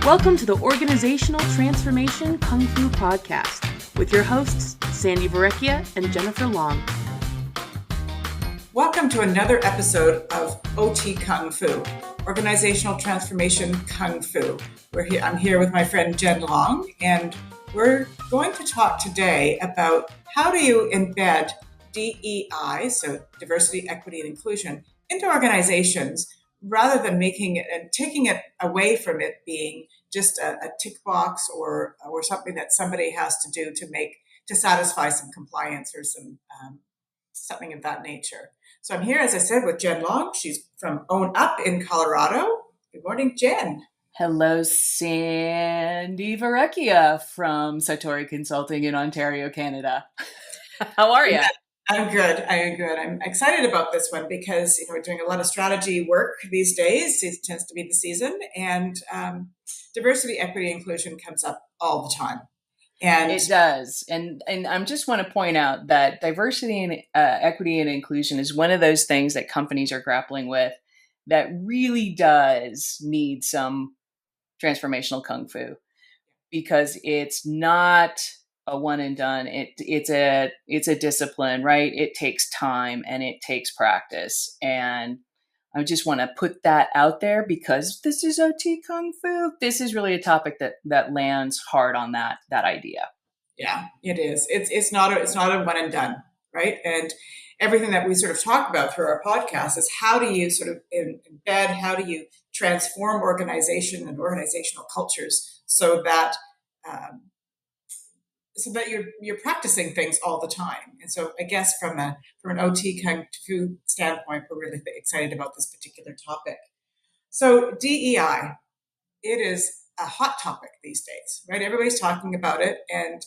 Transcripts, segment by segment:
Welcome to the Organizational Transformation Kung Fu Podcast with your hosts, Sandi and Jennifer Long. Welcome to another episode of OT Kung Fu, Organizational Transformation Kung Fu. I'm here with my friend Jen Long, and we're going to talk today about how do you embed DEI, so diversity, equity, and inclusion, into organizations rather than making it and taking it away from it being just a tick box or something that somebody has to do to satisfy some compliance or some something of that nature. So I'm here, as I said, with Jen Long. She's from Own Up in Colorado. Good morning, Jen. Hello, Sandi from Satori Consulting in Ontario, Canada. How are you? I'm good. I'm excited about this one because we're doing a lot of strategy work these days. It tends to be the season, and diversity, equity, inclusion comes up all the time. And it does. And I just want to point out that diversity and equity and inclusion is one of those things that companies are grappling with that really does need some transformational kung fu, because it's not a one and done. It's a discipline, right? It takes time and it takes practice. And I just want to put that out there because this is OT Kung Fu. This is really a topic that lands hard on that idea. Yeah, it is. It's not a one and done, right? And everything that we sort of talk about through our podcast is how do you sort of embed, how do you transform organization and organizational cultures so that you're practicing things all the time. And so I guess from an OT Kung Fu standpoint, we're really excited about this particular topic. So DEI, it is a hot topic these days, right? Everybody's talking about it. And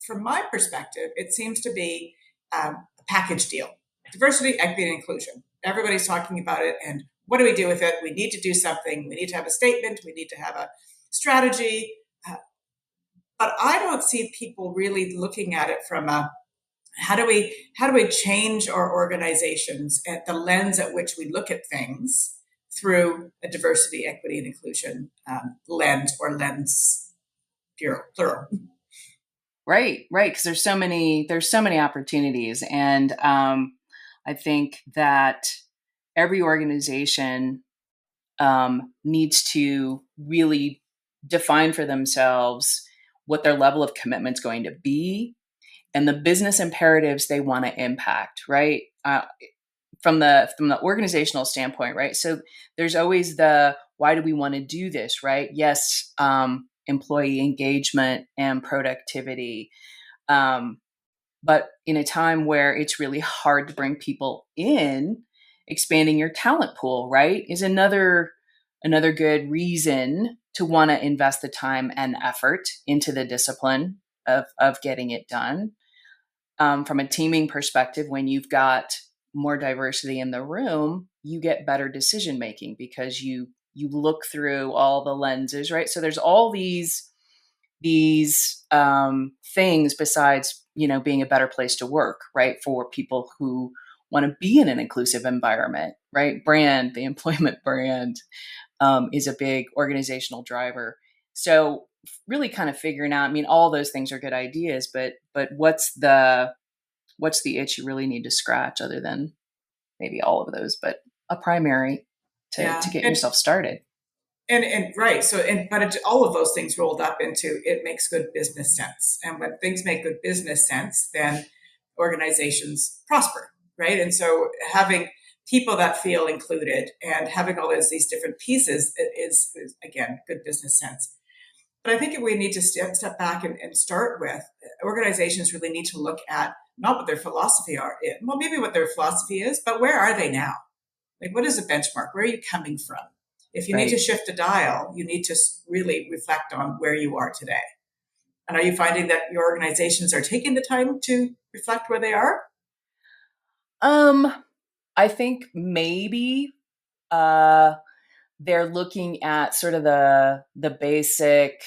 from my perspective, it seems to be a package deal. Diversity, equity, and inclusion. Everybody's talking about it. And what do we do with it? We need to do something. We need to have a statement. We need to have a strategy. But I don't see people really looking at it from how do we change our organizations at the lens at which we look at things through a diversity, equity, and inclusion lens or lens plural. Right. Because there's so many opportunities, and I think that every organization needs to really define for themselves what their level of commitment is going to be and the business imperatives they want to impact, right? From the organizational standpoint, right? So there's always the, why do we want to do this, right? Yes, employee engagement and productivity. But in a time where it's really hard to bring people in, expanding your talent pool, right, is another good reason to want to invest the time and effort into the discipline of getting it done. From a teaming perspective, when you've got more diversity in the room, you get better decision making because you look through all the lenses, right? So there's all these things besides, being a better place to work, right? For people who want to be in an inclusive environment, right? The employment brand is a big organizational driver. So really kind of figuring out, all those things are good ideas, but what's the itch you really need to scratch other than maybe all of those, but a primary to get yourself started. And right. So, but all of those things rolled up into it makes good business sense. And when things make good business sense, then organizations prosper, right? And so having people that feel included and having all these different pieces is again, good business sense. But I think we need to step back and start with organizations really need to look at not what their philosophy well, maybe what their philosophy is, but where are they now? Like, what is the benchmark? Where are you coming from? If you need to shift a dial, you need to really reflect on where you are today. And are you finding that your organizations are taking the time to reflect where they are? I think maybe they're looking at sort of the basic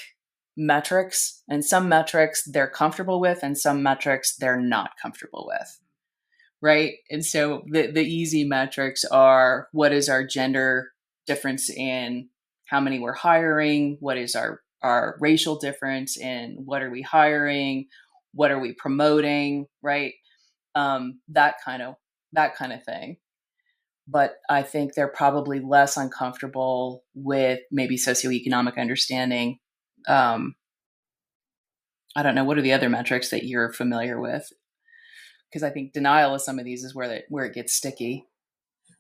metrics, and some metrics they're comfortable with and some metrics they're not comfortable with, right? And so the easy metrics are, what is our gender difference in how many we're hiring, what is our racial difference in what are we hiring, what are we promoting, right? That kind of thing. But I think they're probably less uncomfortable with maybe socioeconomic understanding. Um, I don't know, what are the other metrics that you're familiar with? Because I think denial of some of these is where it gets sticky.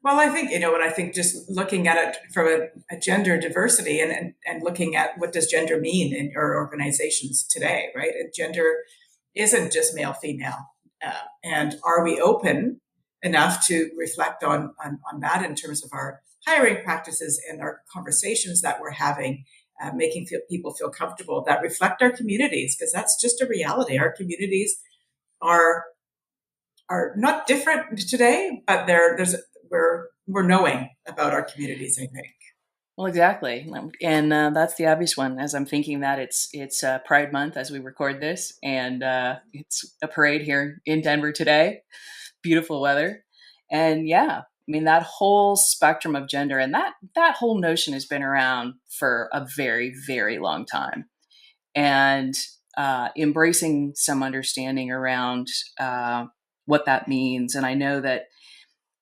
Well, I think, and I think just looking at it from a gender diversity and looking at what does gender mean in our organizations today, right? And gender isn't just male, female. And are we open enough to reflect on that in terms of our hiring practices and our conversations that we're having, people feel comfortable that reflect our communities? Because that's just a reality. Our communities are are not different today, but we're knowing about our communities, I think. Well, exactly, and that's the obvious one. As I'm thinking that it's Pride Month as we record this, and it's a parade here in Denver today. Beautiful weather, and yeah, I mean that whole spectrum of gender and that whole notion has been around for a very very long time, and embracing some understanding around what that means. And I know that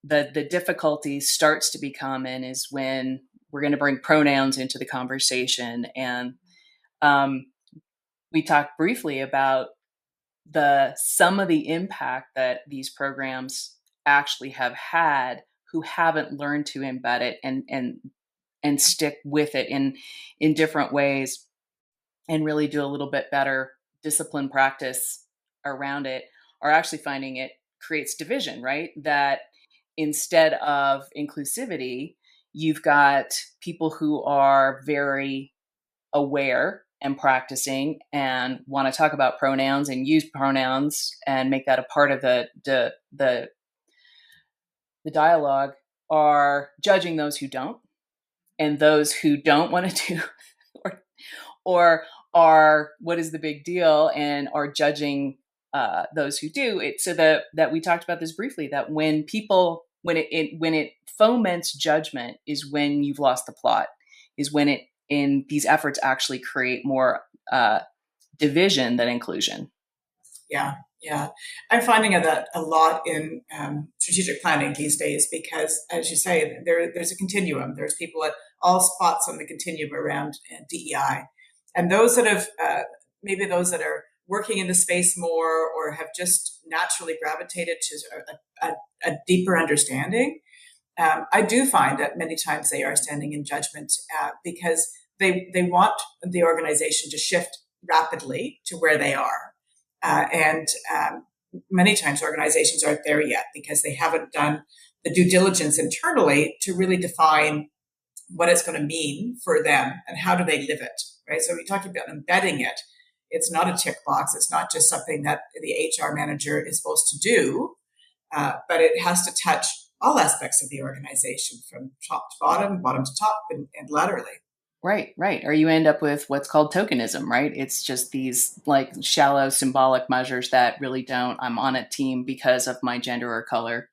the difficulty starts to be common is when we're going to bring pronouns into the conversation. And um, we talked briefly about the some of the impact that these programs actually have had who haven't learned to embed it and stick with it in different ways and really do a little bit better discipline practice around it are actually finding it creates division, right? That instead of inclusivity, you've got people who are very aware and practicing and want to talk about pronouns and use pronouns and make that a part of the dialogue, are judging those who don't, and those who don't want to do or or are what is the big deal and are judging those who do it. So that we talked about this briefly, that when people when it foments judgment is when you've lost the plot, is when it in these efforts actually create more division than inclusion. Yeah, yeah. I'm finding that a lot in strategic planning these days because, as you say, there's a continuum. There's people at all spots on the continuum around DEI, and those that have maybe those that are working in the space more or have just naturally gravitated to a deeper understanding. I do find that many times they are standing in judgment because they want the organization to shift rapidly to where they are. And many times organizations aren't there yet because they haven't done the due diligence internally to really define what it's going to mean for them and how do they live it, right? So we talked about embedding it. It's not a tick box. It's not just something that the HR manager is supposed to do, but it has to touch all aspects of the organization from top to bottom, bottom to top, and laterally. Right, right. Or you end up with what's called tokenism, right? It's just these like shallow symbolic measures that really don't, I'm on a team because of my gender or color,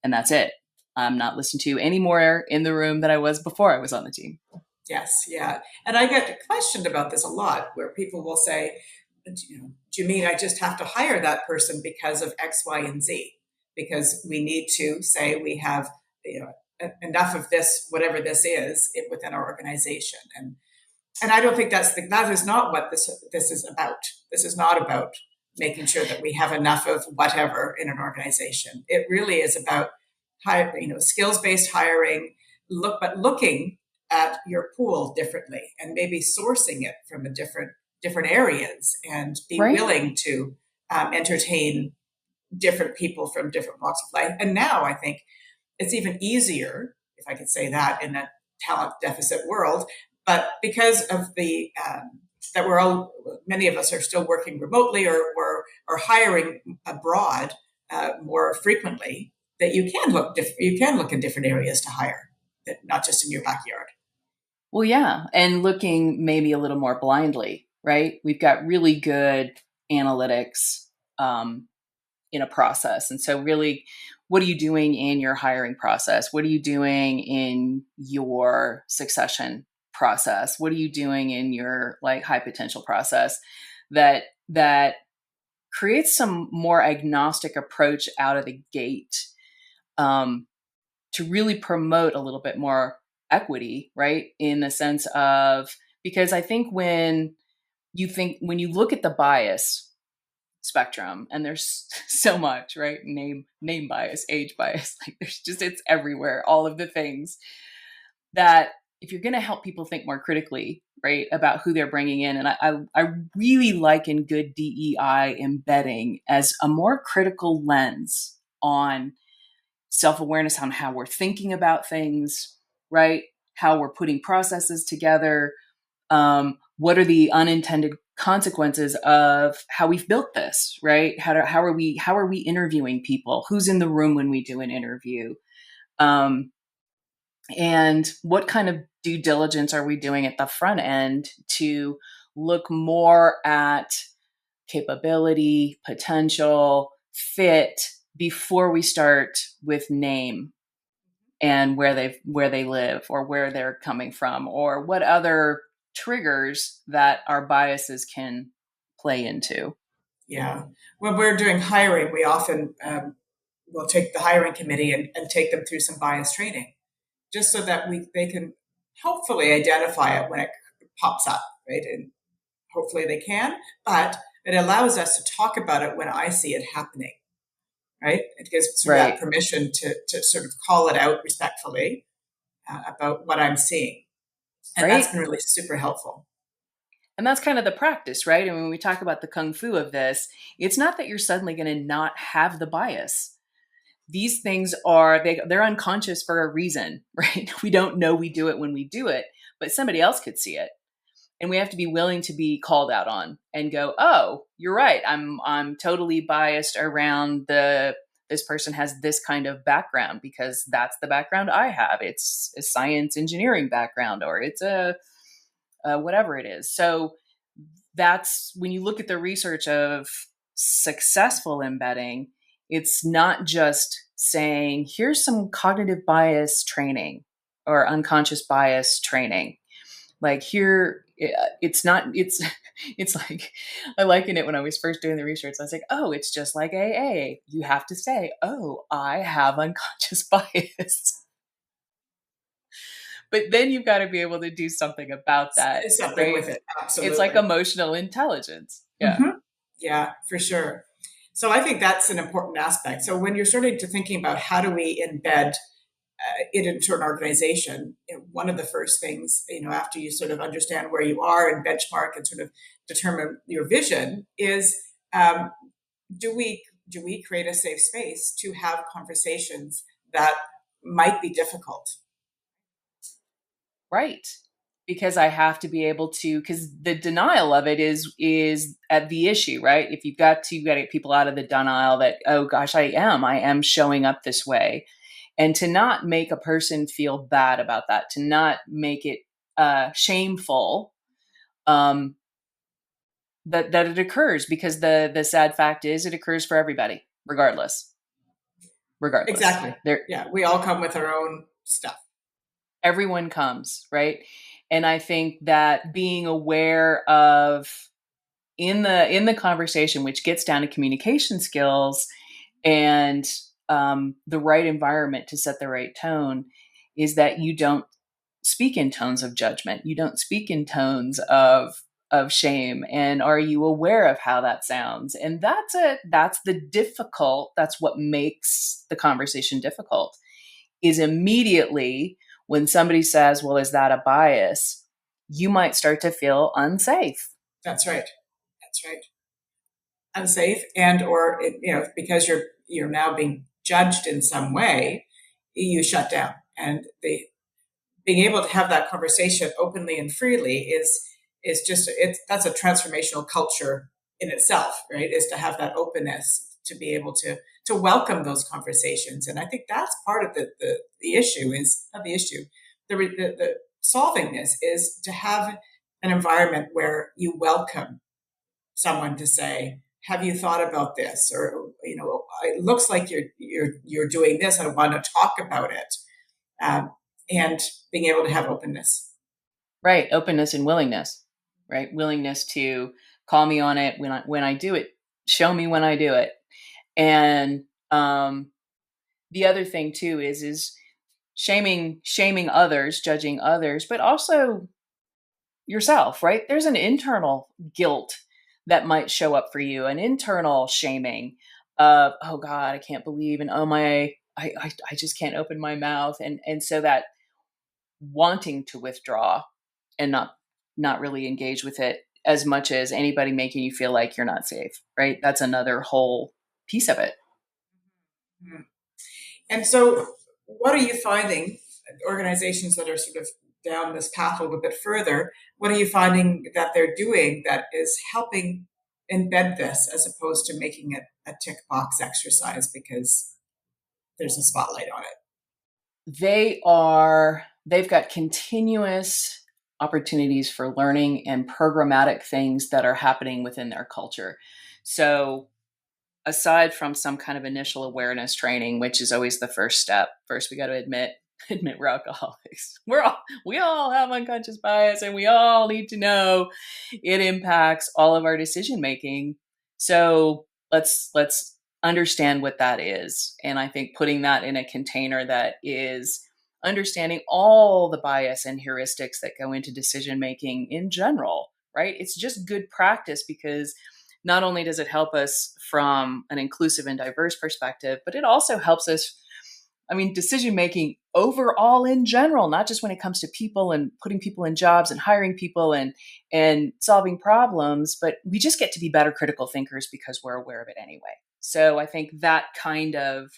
and that's it. I'm not listened to any more in the room than I was before I was on the team. Yes, yeah. And I get questioned about this a lot where people will say, do you mean I just have to hire that person because of X, Y, and Z? Because we need to say we have enough of this, whatever this is, within our organization. And I don't think that is not what this is about. This is not about making sure that we have enough of whatever in an organization. It really is about skills based hiring. Looking at your pool differently and maybe sourcing it from a different areas and be Right, willing to entertain different people from different walks of life. And now I think it's even easier, if I could say that, in a talent deficit world. But because of the that many of us are still working remotely or hiring abroad more frequently, that you can look in different areas to hire, not just in your backyard. well, yeah, and looking maybe a little more blindly, right? We've got really good analytics um, in a process. And so, really, what are you doing in your hiring process? What are you doing in your succession process? What are you doing in your like high potential process that creates some more agnostic approach out of the gate, um, to really promote a little bit more equity, right? In the sense of, because I think when you look at the bias spectrum, and there's so much, right? Name bias, age bias, like there's just, it's everywhere, all of the things that, if you're going to help people think more critically, right, about who they're bringing in, and I really liken good DEI embedding as a more critical lens on self-awareness, on how we're thinking about things, right, how we're putting processes together, what are the unintended consequences of how we've built this, right? How are we interviewing people? Who's in the room when we do an interview? Um, and what kind of due diligence are we doing at the front end to look more at capability, potential, fit before we start with name and where they live or where they're coming from, or what other triggers that our biases can play into. Yeah. When we're doing hiring, we often will take the hiring committee and take them through some bias training, just so that they can hopefully identify it when it pops up, right? And hopefully they can, but it allows us to talk about it when I see it happening, right? It gives sort of that Right. permission to sort of call it out respectfully about what I'm seeing. And that's Right. been really super helpful. And that's kind of the practice, right? And when we talk about the kung fu of this, it's not that you're suddenly going to not have the bias. These things are, they're unconscious for a reason, right? We don't know we do it when we do it, but somebody else could see it. And we have to be willing to be called out on and go, oh, you're right. I'm totally biased around this person has this kind of background because that's the background I have. It's a science engineering background, or it's a whatever it is. So that's when you look at the research of successful embedding, it's not just saying, here's some cognitive bias training or unconscious bias training. Like here, it's not, it's like, I liken it when I was first doing the research. I was like, oh, it's just like AA. You have to say, oh, I have unconscious bias. But then you've got to be able to do something about that, Something right? with it, It's like absolutely. emotional intelligence. Yeah. Hmm. Yeah, for sure. So I think that's an important aspect. So when you're starting to thinking about how do we embed it into an organization, one of the first things, after you sort of understand where you are and benchmark and sort of determine your vision is, um, do we create a safe space to have conversations that might be difficult? Right. Because I have to be able to, because the denial of it is at the issue, right? If you've got to get people out of the denial that, oh gosh, I am showing up this way. And to not make a person feel bad about that, to not make it shameful, um, that it occurs, because the sad fact is it occurs for everybody, regardless. Exactly. There, Yeah, we all come with our own stuff. everyone comes, right? And I think that being aware of, in the conversation, which gets down to communication skills and the right environment to set the right tone, is that you don't speak in tones of judgment. You don't speak in tones of shame. And are you aware of how that sounds? And that's what makes the conversation difficult, is immediately when somebody says, well, is that a bias? You might start to feel unsafe. That's right. That's right. Unsafe, and or because you're now being judged in some way, you shut down. And the being able to have that conversation openly and freely is just, that's a transformational culture in itself, right? Is to have that openness, to be able to welcome those conversations. And I think that's part of the issue, is not the issue, the solving this is to have an environment where you welcome someone to say, have you thought about this? Or, it looks like you're doing this. I want to talk about it. Um, and being able to have openness. Right. Openness and willingness, right? Willingness to call me on it when I do it, show me when I do it. And the other thing too is shaming others, judging others, but also yourself, right? There's an internal guilt that might show up for you, an internal shaming of, oh God, I can't believe, and oh my, I just can't open my mouth. And so that wanting to withdraw and not really engage with it as much as anybody making you feel like you're not safe, right? That's another whole piece of it. Mm-hmm. And so, what are you finding? Organizations that are sort of down this path a little bit further, what are you finding that they're doing that is helping embed this as opposed to making it a tick box exercise because there's a spotlight on it? They've got continuous opportunities for learning and programmatic things that are happening within their culture. So aside from some kind of initial awareness training, which is always the first step, first we got to admit we're alcoholics. We all have unconscious bias, and we all need to know it impacts all of our decision making. So let's understand what that is. And I think putting that in a container that is understanding all the bias and heuristics that go into decision making in general, right? It's just good practice because not only does it help us from an inclusive and diverse perspective, but it also helps us, I mean, decision making overall in general, not just when it comes to people and putting people in jobs and hiring people and solving problems, but we just get to be better critical thinkers because we're aware of it anyway. So I think that kind of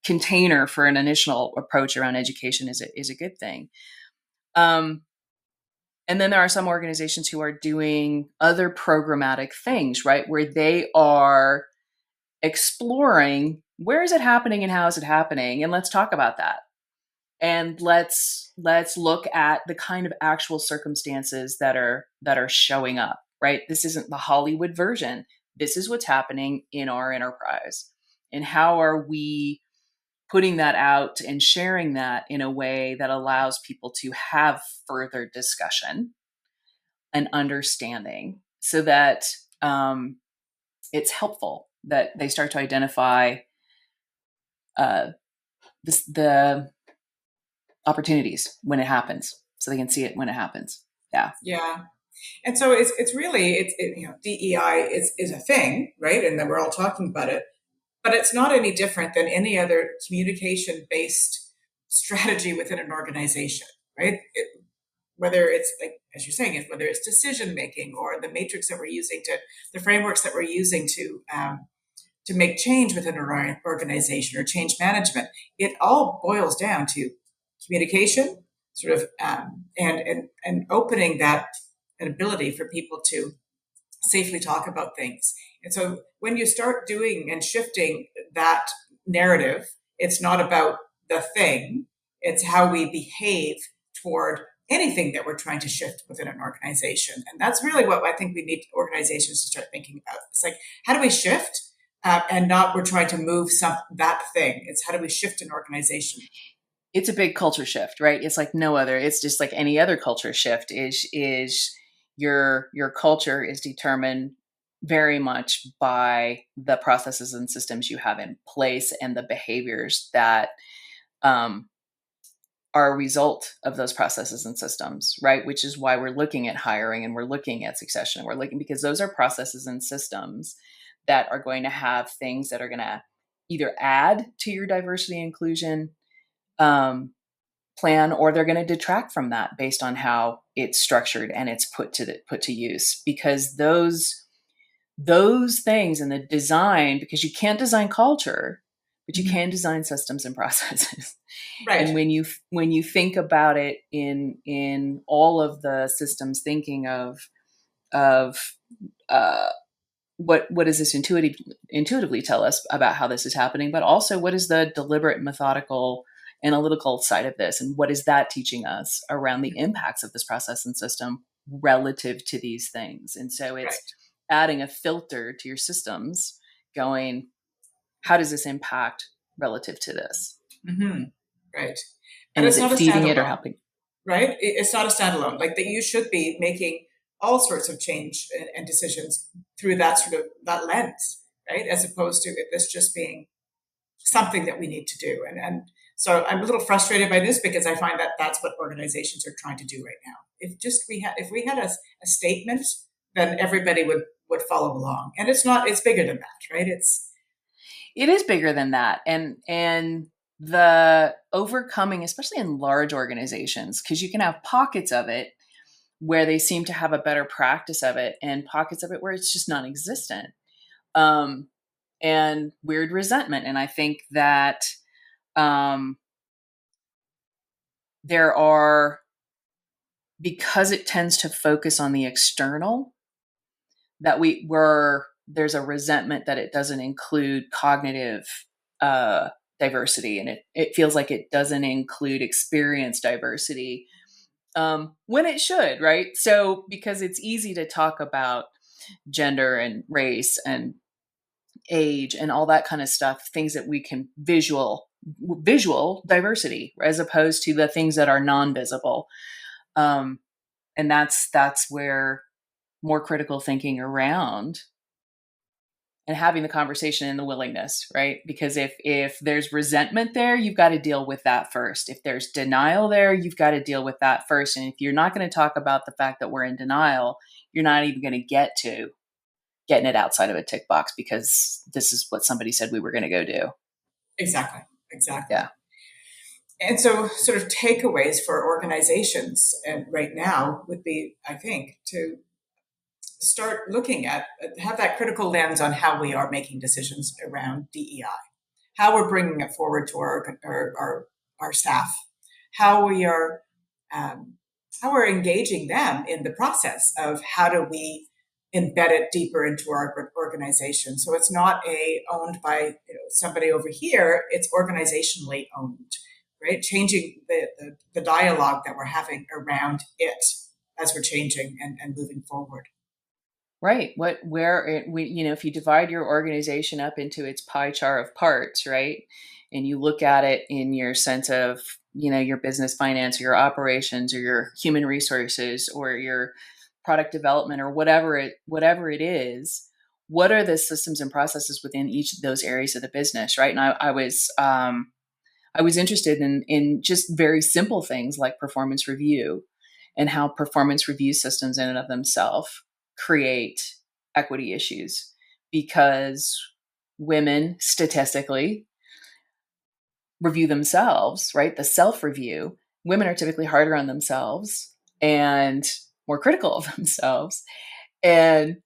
container for an initial approach around education is a good thing. Um, and then there are some organizations who are doing other programmatic things, right? Where they are exploring where is it happening and how is it happening? And let's talk about that. And let's look at the kind of actual circumstances that are showing up, right? This isn't the Hollywood version. This is what's happening in our enterprise. And how are we putting that out and sharing that in a way that allows people to have further discussion and understanding so that it's helpful, that they start to identify uh, the opportunities when it happens so they can see it when it happens. Yeah. Yeah. And so it's really DEI is a thing, right? And then we're all talking about it, but it's not any different than any other communication based strategy within an organization, right? Whether it's like as you're saying, whether it's decision making or the matrix that we're using to the frameworks that we're using to make change within an organization or change management, it all boils down to communication, sort of, and opening that an ability for people to safely talk about things. And so when you start doing and shifting that narrative, it's not about the thing, it's how we behave toward anything that we're trying to shift within an organization. And that's really what I think we need organizations to start thinking about. It's like, how do we shift? And not we're trying to move that thing. It's how do we shift an organization? It's a big culture shift, right? It's like no other. It's just like any other culture shift is your culture is determined very much by the processes and systems you have in place and the behaviors that um, are a result of those processes and systems, right? Which is why we're looking at hiring and we're looking at succession. We're looking because those are processes and systems that are going to have things that are going to either add to your diversity and inclusion plan, or they're going to detract from that based on how it's structured and it's put to use. Because those things in the design, because you can't design culture, but you can design systems and processes. Right. And when you think about it in all of the systems thinking of uh, what does this intuitively tell us about how this is happening, but also what is the deliberate, methodical, analytical side of this, and what is that teaching us around the impacts of this process and system relative to these things? And so it's adding a filter to your systems, going, how does this impact relative to this? Mm-hmm. Right. And is it feeding it or helping? right? It's not a standalone. Like that, you should be making all sorts of change and decisions through that sort of that lens, right? As opposed to this just being something that we need to do. And so I'm a little frustrated by this because I find that that's what organizations are trying to do right now. If we had a statement, then everybody would follow along. And it's not, it's bigger than that, right? It is bigger than that. And the overcoming, especially in large organizations, because you can have pockets of it where they seem to have a better practice of it and pockets of it where it's just non-existent. And weird resentment. And I think that there are, because it tends to focus on the external, that there's a resentment that it doesn't include cognitive diversity, and it feels like it doesn't include experience diversity when it should, right? So because it's easy to talk about gender and race and age and all that kind of stuff, things that we can visual diversity as opposed to the things that are non-visible. And that's where more critical thinking around and having the conversation and the willingness, right? Because if there's resentment there, you've got to deal with that first. If there's denial there, you've got to deal with that first. And if you're not going to talk about the fact that we're in denial, you're not even going to get to getting it outside of a tick box because this is what somebody said we were going to go do. Exactly. Yeah. And so, sort of takeaways for organizations and right now would be, I think, to start looking at, have that critical lens on how we are making decisions around DEI, how we're bringing it forward to our staff, how we are how we're engaging them in the process of how do we embed it deeper into our organization. So it's not owned by somebody over here; it's organizationally owned, right? Changing the dialogue that we're having around it as we're changing and moving forward. Right. If you divide your organization up into its pie chart of parts, right, and you look at it in your sense of, your business finance or your operations or your human resources or your product development or whatever it is, what are the systems and processes within each of those areas of the business, right? And I was interested in just very simple things like performance review and how performance review systems in and of themselves create equity issues because women statistically review themselves, right? The self-review. Women are typically harder on themselves and more critical of themselves. And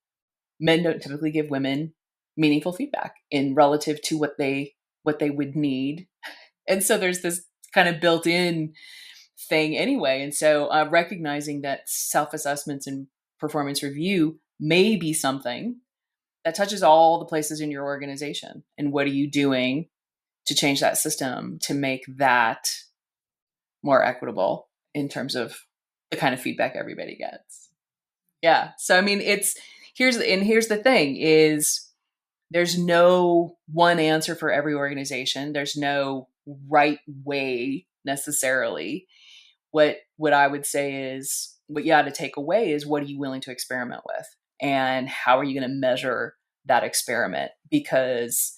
men don't typically give women meaningful feedback in relative to what they would need. And so there's this kind of built-in thing anyway. And so recognizing that self-assessments and performance review may be something that touches all the places in your organization. And what are you doing to change that system to make that more equitable in terms of the kind of feedback everybody gets? Yeah. So, I mean, here's the thing is there's no one answer for every organization. There's no right way necessarily. What I would say is what you ought to take away is what are you willing to experiment with and how are you going to measure that experiment? Because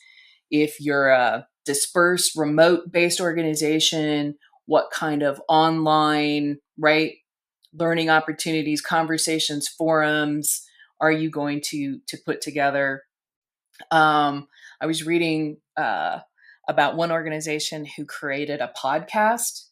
if you're a dispersed remote based organization, what kind of online, right, learning opportunities, conversations, forums are you going to put together? I was reading about one organization who created a podcast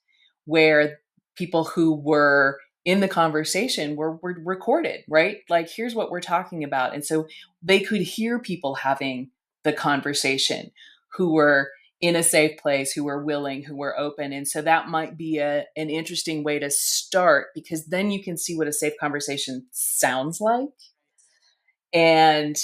where people who were in the conversation were recorded, right? Like, here's what we're talking about. And so they could hear people having the conversation who were in a safe place, who were willing, who were open. And so that might be an interesting way to start because then you can see what a safe conversation sounds like. And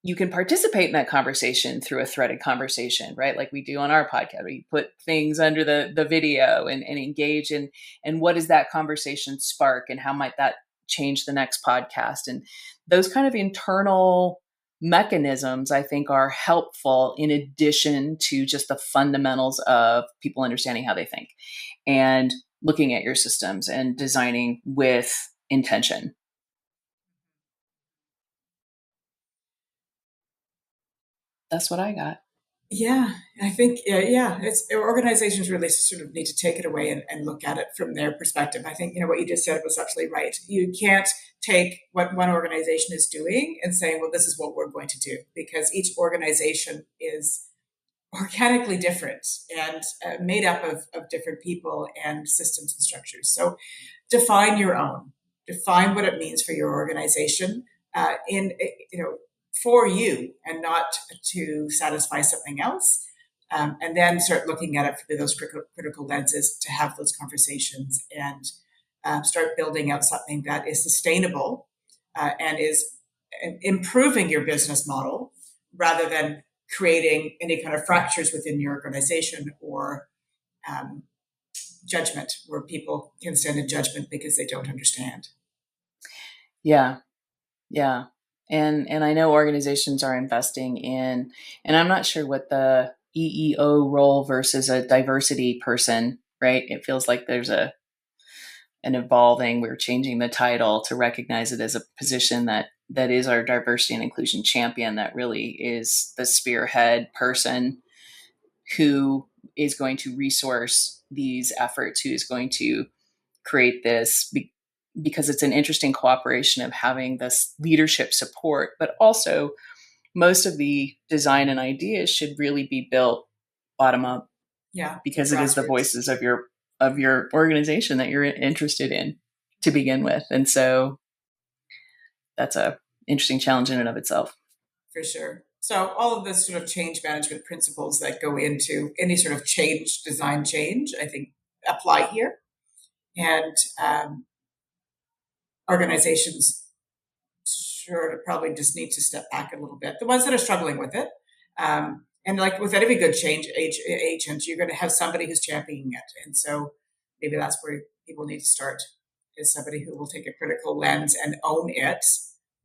you can participate in that conversation through a threaded conversation, right? Like we do on our podcast. We put things under the video and engage in, and what does that conversation spark and how might that change the next podcast? And those kind of internal mechanisms, I think, are helpful in addition to just the fundamentals of people understanding how they think. And looking at your systems and designing with intention. That's what I got. Yeah, I think yeah, it's organizations really sort of need to take it away and look at it from their perspective. I think what you just said was absolutely right. You can't take what one organization is doing and say, well, this is what we're going to do, because each organization is organically different and made up of different people and systems and structures. So define your own, define what it means for your organization in for you and not to satisfy something else. And then start looking at it through those critical lenses to have those conversations and start building out something that is sustainable and is improving your business model rather than creating any kind of fractures within your organization or um, judgment where people can send a judgment because they don't understand. Yeah. Yeah. And I know organizations are investing in, and I'm not sure what the EEO role versus a diversity person, right? It feels like there's an evolving, we're changing the title to recognize it as a position that is our diversity and inclusion champion, that really is the spearhead person who is going to resource these efforts, who is going to create this, because it's an interesting cooperation of having this leadership support, but also most of the design and ideas should really be built bottom up, Yeah, because it is the grassroots. voices of your organization that you're interested in to begin with. And so that's a interesting challenge in and of itself. For sure. So all of the sort of change management principles that go into any sort of change, design change, I think apply here. And organizations sure probably just need to step back a little bit. The ones that are struggling with it. And like with any good change agent, you're going to have somebody who's championing it. And so maybe that's where people need to start, is somebody who will take a critical lens and own it,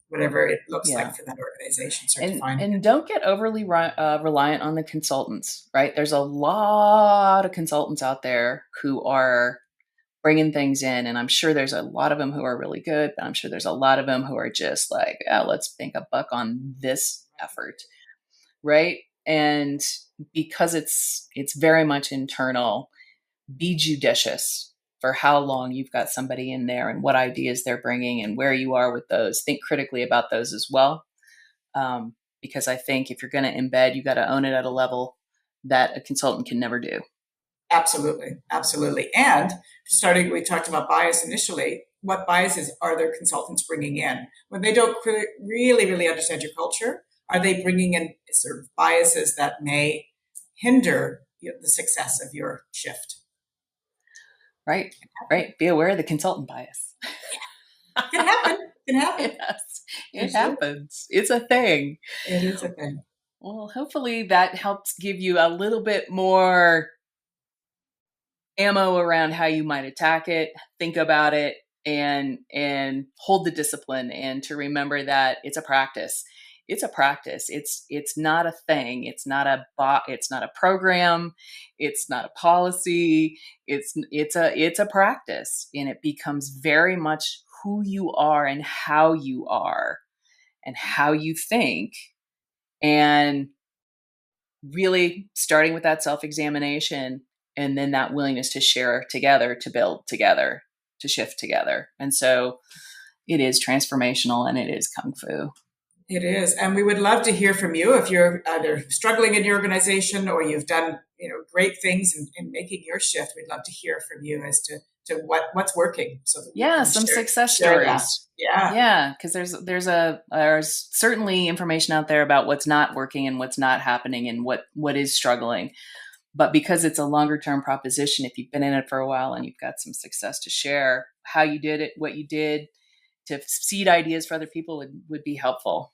whatever it looks Yeah. like for that organization. Start And defining it. and don't get overly reliant on the consultants, right? There's a lot of consultants out there who are bringing things in, and I'm sure there's a lot of them who are really good, but I'm sure there's a lot of them who are just like, yeah, let's bank a buck on this effort, right? And because it's very much internal, be judicious for how long you've got somebody in there and what ideas they're bringing and where you are with those. Think critically about those as well. Because I think if you're going to embed, you got to own it at a level that a consultant can never do. Absolutely, absolutely. And starting, we talked about bias initially. What biases are their consultants bringing in when they don't really, really understand your culture? Are they bringing in sort of biases that may hinder the success of your shift? Right, right. Be aware of the consultant bias. It can happen. It can happen. Yes, For it sure. happens. It's a thing. It is a thing. Well, hopefully that helps give you a little bit more ammo around how you might attack it, think about it, and hold the discipline, and to remember that it's a practice. It's a practice. It's not a thing. It's not a bot. It's not a program. It's not a policy. It's a practice, and it becomes very much who you are and how you are and how you think, and really starting with that self-examination, and then that willingness to share together, to build together, to shift together. And so it is transformational, and it is kung fu. It is, and we would love to hear from you if you're either struggling in your organization or you've done great things in making your shift. We'd love to hear from you as to what's working, so that we Yeah, can some success share that. stories. Yeah, Yeah, because there's certainly information out there about what's not working and what's not happening and what is struggling. But because it's a longer term proposition, if you've been in it for a while and you've got some success to share, how you did it, what you did to seed ideas for other people would be helpful.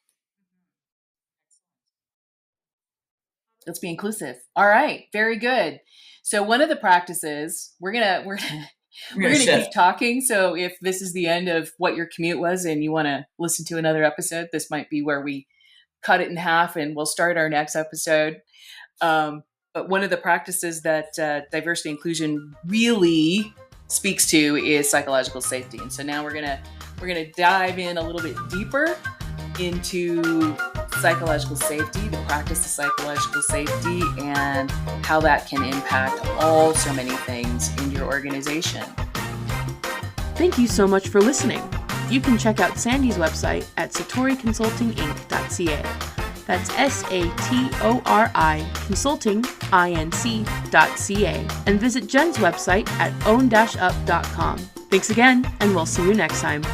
Let's be inclusive. All right, very good. So one of the practices we're gonna we're we're going to gonna keep shift. talking. So if this is the end of what your commute was and you want to listen to another episode, this might be where we cut it in half and we'll start our next episode. But one of the practices that diversity inclusion really speaks to is psychological safety. And so now we're gonna dive in a little bit deeper into psychological safety, the practice of psychological safety, and how that can impact so many things in your organization. Thank you so much for listening. You can check out Sandi's website at satoriconsultinginc.ca. That's SATORI consultinginc.ca, and visit Jen's website at own-up.com. Thanks again, and we'll see you next time.